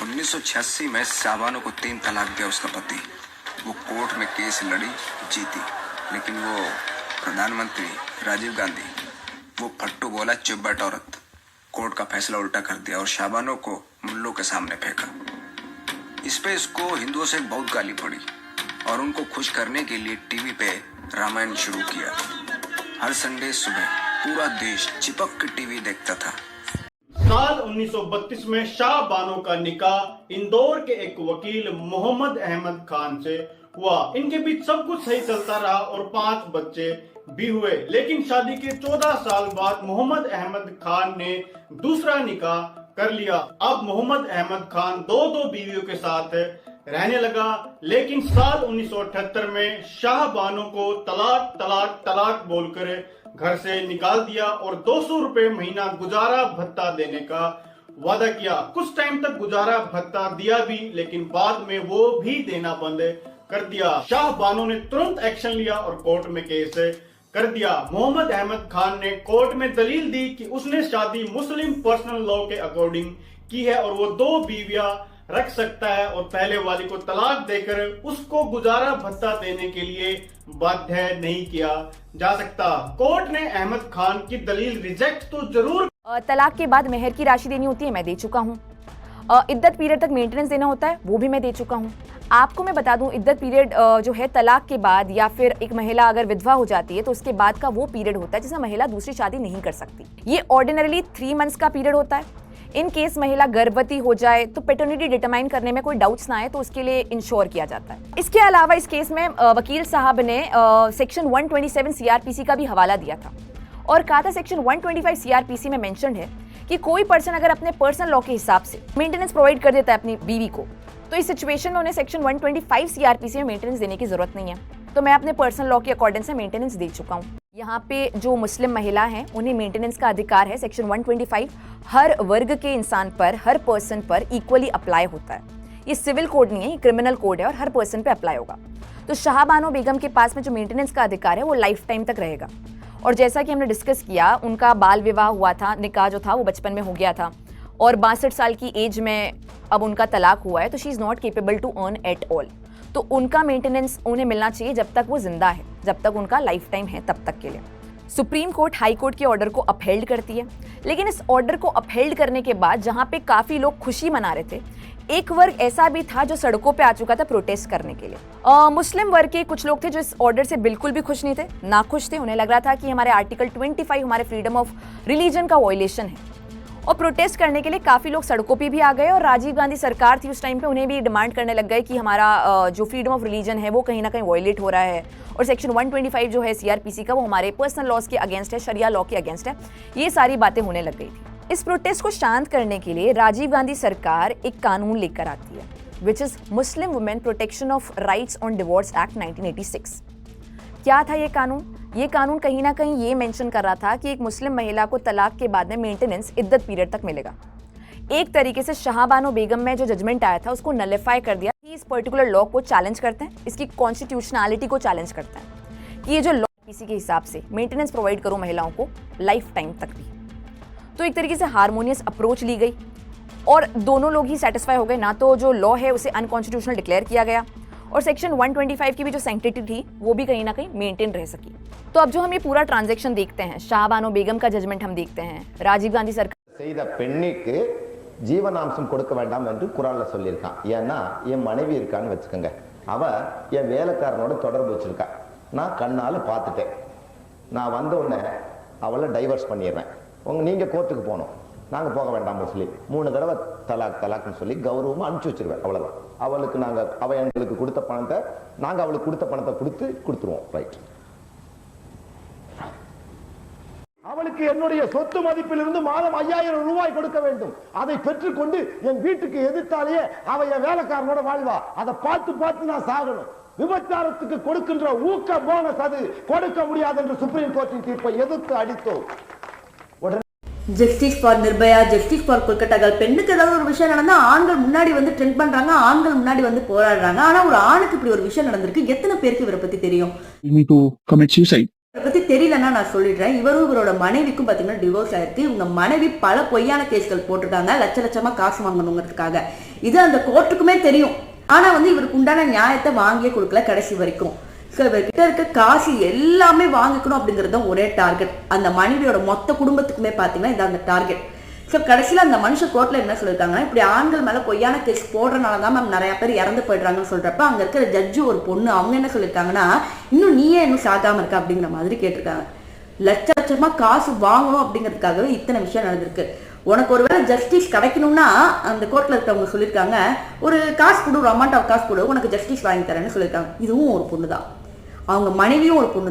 1986 में शाबानो को 3 तलाक दिया उसका पति। वो कोर्ट में केस लड़ी, जीती, लेकिन वो प्रधानमंत्री राजीव गांधी, वो फट्टू बोला चुप बैठ औरत, कोर्ट का फैसला उल्टा कर दिया और शाबानो को मुल्लों के सामने फेंका। इस पे इसको हिंदुओं से बहुत गाली पड़ी और उनको खुश करने के लिए टीवी पे रामायण शुरू किया। हर संडे सुबह पूरा देश चिपक के टीवी देखता था। साल 1932 में शाह बानो का निकाह इंदौर के एक वकील मोहम्मद अहमद खान से हुआ। इनके बीच सब कुछ सही चलता रहा और 5 बच्चे भी हुए, लेकिन शादी के 14 साल बाद मोहम्मद अहमद खान ने दूसरा निकाह कर लिया। अब मोहम्मद अहमद खान 2 बीवियों के साथ रहने लगा, लेकिन साल 1978 में शाह बानो को तलाक तलाक तलाक बोलकर घर से निकाल दिया और 200 रुपए महीना गुजारा भत्ता देने का वादा किया। कुछ टाइम तक गुजारा भत्ता दिया भी, लेकिन बाद में वो भी देना बंद कर दिया। शाह बानो ने तुरंत एक्शन लिया और कोर्ट में केस कर दिया। मोहम्मद अहमद खान ने कोर्ट में दलील दी कि उसने शादी मुस्लिम पर्सनल लॉ के अकॉर्डिंग की है और वो 2 बीवियां रख सकता है और पहले वाली को तलाक देकर उसको गुजारा भत्ता देने के लिए बाध्य नहीं किया जा सकता। कोर्ट ने अहमद खान की दलील रिजेक्ट तो जरूर। तलाक के बाद मेहर की राशि देनी होती है, मैं दे चुका हूँ। इद्दत पीरियड तक मेंटेनेंस देना होता है, वो भी मैं दे चुका हूँ। आपको मैं बता दूं, इद्दत पीरियड जो है तलाक के बाद या फिर एक महिला अगर विधवा हो जाती है तो उसके बाद का वो पीरियड होता है जिसमें महिला दूसरी शादी नहीं कर सकती। ये ऑर्डिनरली 3 मंथ्स का पीरियड होता है। इन केस महिला गर्भवती हो जाए तो पेटर्निटी डिटरमाइन करने में कोई डाउट्स ना आए तो उसके लिए इंश्योर किया जाता है। इसके अलावा इस केस में वकील साहब ने सेक्शन 127 सीआरपीसी का भी हवाला दिया था और कहा था सेक्शन 125 सीआरपीसी में मेंशन्ड है कि कोई पर्सन अगर अपने पर्सनल लॉ के हिसाब से मेंटेनेंस प्रोवाइड कर देता है अपनी बीवी को, तो इस सिचुएशन में उन्हें सेक्शन 125 सीआरपीसी में मेंटेनेंस देने की जरूरत नहीं है। तो मैं अपने पर्सनल लॉ के अकॉर्डिंग से मेंटेनेंस दे चुका हूँ। यहाँ पे जो मुस्लिम महिला हैं उन्हें मेंटेनेंस का अधिकार है। सेक्शन 125 हर वर्ग के इंसान पर, हर पर्सन पर इक्वली अप्लाई होता है। ये सिविल कोड नहीं है, ये क्रिमिनल कोड है और हर पर्सन पे अप्लाई होगा। तो शाह बानो बेगम के पास में जो मेंटेनेंस का अधिकार है वो लाइफ टाइम तक रहेगा। और जैसा कि हमने डिस्कस किया, उनका बाल विवाह हुआ था, निकाह जो था वो बचपन में हो गया था और 62 साल की एज में अब उनका तलाक हुआ है, तो she is not capable to earn at all. तो उनका मेंटेनेंस उन्हें मिलना चाहिए जब तक वो जिंदा है, जब तक उनका लाइफ टाइम है तब तक के लिए। सुप्रीम कोर्ट हाई कोर्ट के ऑर्डर को अपहेल्ड करती है, लेकिन इस ऑर्डर को अपहेल्ड करने के बाद जहां पे काफी लोग खुशी मना रहे थे, एक वर्ग ऐसा भी था जो सड़कों पे आ चुका था प्रोटेस्ट करने के लिए। मुस्लिम वर्ग के कुछ लोग थे जो इस ऑर्डर से बिल्कुल भी खुश नहीं थे, नाखुश थे। उन्हें लग रहा था कि हमारे आर्टिकल 25 हमारे फ्रीडम ऑफ रिलीजन का वायलेशन है और प्रोटेस्ट करने के लिए काफ़ी लोग सड़कों पे भी आ गए और राजीव गांधी सरकार थी उस टाइम पे, उन्हें भी डिमांड करने लग गए कि हमारा जो फ्रीडम ऑफ रिलीजन है वो कहीं ना कहीं वायलेट हो रहा है और सेक्शन 125 जो है सीआरपीसी का वो हमारे पर्सनल लॉज के अगेंस्ट है, शरिया लॉ के अगेंस्ट है। ये सारी बातें होने लग गई थी। इस प्रोटेस्ट को शांत करने के लिए राजीव गांधी सरकार एक कानून लेकर आती है, which is Muslim women protection of rights on divorce act 1986। क्या था ये कानून? ये कानून कहीं ना कहीं ये मेंशन कर रहा था कि एक मुस्लिम महिला को तलाक के बाद में मेंटेनेंस इद्दत पीरियड तक मिलेगा। एक तरीके से शाह बानो बेगम में जो जजमेंट आया था उसको नलिफाई कर दिया कि इस पर्टिकुलर लॉ को चैलेंज करते हैं, इसकी कॉन्स्टिट्यूशनैलिटी को चैलेंज करते हैं कि ये जो लॉ किसी के हिसाब से मेंटेनेंस प्रोवाइड करो महिलाओं को लाइफ टाइम तक भी। तो एक तरीके से हार्मोनियस अप्रोच ली गई और दोनों लोग ही सेटिस्फाई हो गए। ना तो जो लॉ है उसे अनकॉन्स्टिट्यूशनल डिक्लेयर किया गया और सेक्शन 125 की भी जो सैंक्टिटी थी वो भी कहीं ना कहीं मेंटेन रह सकी। तो अब जो हम ये पूरा ट्रांजैक्शन देखते हैं, शाह बानो बेगम का जजमेंट हम देखते हैं, राजीव गांधी सरकार பெண்ணுக்கு ஜீவனாம்சம் கொடுக்க வேண்டாம் என்று குரான்ல சொல்லியிருக்கான். ஏன்னா என் மனைவி இருக்கான்னு வச்சுக்கோங்க, அவ என் வேலைக்காரனோட தொடர்பு வச்சிருக்கா, நான் கண்ணால பார்த்துட்டேன், நான் வந்த உடனே அவளை டைவர்ஸ் பண்ணிடுறேன், நீங்க கோர்ட்டுக்கு போகணும், நாங்க போக வேண்டாம் சொல்லி 3 தடவை தலாக் தலாக்னு சொல்லி கௌரவமா அனுப்பிச்சு வச்சிருவேன். அவ்வளவுதான். அவளுக்கு அவ எங்களுக்கு கொடுத்த பணத்தை நாங்க அவளுக்கு கொடுத்த பணத்தை கொடுத்துருவோம். ரைட். அவளுக்கு என்னுடைய சொத்து மதிப்பிலிருந்து மாதம் 5000 ரூபாய் கொடுக்க வேண்டும். அதை பெற்றுக்கொண்டு என் வீட்டுக்கு எதிர்த்தாலேயே அவ என் வேலைக்காரனோட வாழ்வா. அதை பார்த்து பார்த்து நான் சாகணும். விபச்சாரத்துக்கு கொடுக்கின்ற ஊக்க போனஸ் அது கொடுக்க முடியாது என்று சுப்ரீம் கோர்ட்டின் தீர்ப்பை எதிர்த்து அடித்தோம். Justice for Nirbhaya, justice for கொல்கட்டாக்கள். பெண்ணுக்கு ஏதாவது ஒரு விஷயம் நடந்தா ஆண்கள் முன்னாடி வந்து ட்ரெண்ட் பண்றாங்க, ஆண்கள் முன்னாடி வந்து போராடுறாங்க. ஆனா ஒரு ஆணுக்கு இப்படி ஒரு விஷயம் நடந்திருக்கு, எத்தனை பேருக்கு இவரை பத்தி தெரியும்? To commit suicide. இதை பத்தி தெரியலன்னா நான் சொல்லிடுறேன். இவரோட மனைவிக்கும் பாத்தீங்கன்னா டிவோர்ஸ் ஆயிருக்கு. இவங்க மனைவி பல பொய்யான கேஸ்கள் போட்டிருக்காங்க, லட்சமா காசு வாங்கணுங்கிறதுக்காக. இது அந்த கோர்ட்டுக்குமே தெரியும். ஆனா இவருக்கு உண்டான நியாயத்தை வாங்கியே கொடுக்கல கடைசி வரைக்கும். ஸோ இவர்கிட்ட இருக்க காசு எல்லாமே வாங்கிக்கணும் அப்படிங்கிறது தான் ஒரே டார்கெட். அந்த மனைவியோட மொத்த குடும்பத்துக்குமே பாத்தீங்கன்னா இது அந்த டார்கெட். ஸோ கடைசியில் அந்த மனுஷன் கோர்ட்ல என்ன சொல்லியிருக்காங்கன்னா, இப்படி ஆண்கள் மேலே பொய்யான கேஸ் போடுறதுனால தான் மேம் நிறைய பேர் இறந்து போயிடுறாங்கன்னு சொல்றப்ப அங்கே இருக்கிற ஜட்ஜு ஒரு பொண்ணு அவங்க என்ன சொல்லியிருக்காங்கன்னா, இன்னும் நீயே இன்னும் சாகாம இருக்க அப்படிங்கிற மாதிரி கேட்டிருக்காங்க. லட்சமா காசு வாங்கணும் அப்படிங்கிறதுக்காகவே இத்தனை விஷயம் நடந்திருக்கு. உனக்கு ஒருவேளை ஜஸ்டிஸ் கிடைக்கணும்னா அந்த கோர்ட்ல இருக்கவங்க சொல்லியிருக்காங்க, ஒரு காசு கொடு, ஒரு அமௌண்ட் ஆஃப் காசு கொடு, உனக்கு ஜஸ்டிஸ் வாங்கி தரேன்னு சொல்லியிருக்காங்க. இதுவும் ஒரு பொண்ணு தான், அவங்க மனைவியும் ஒரு பொண்ணு தான்.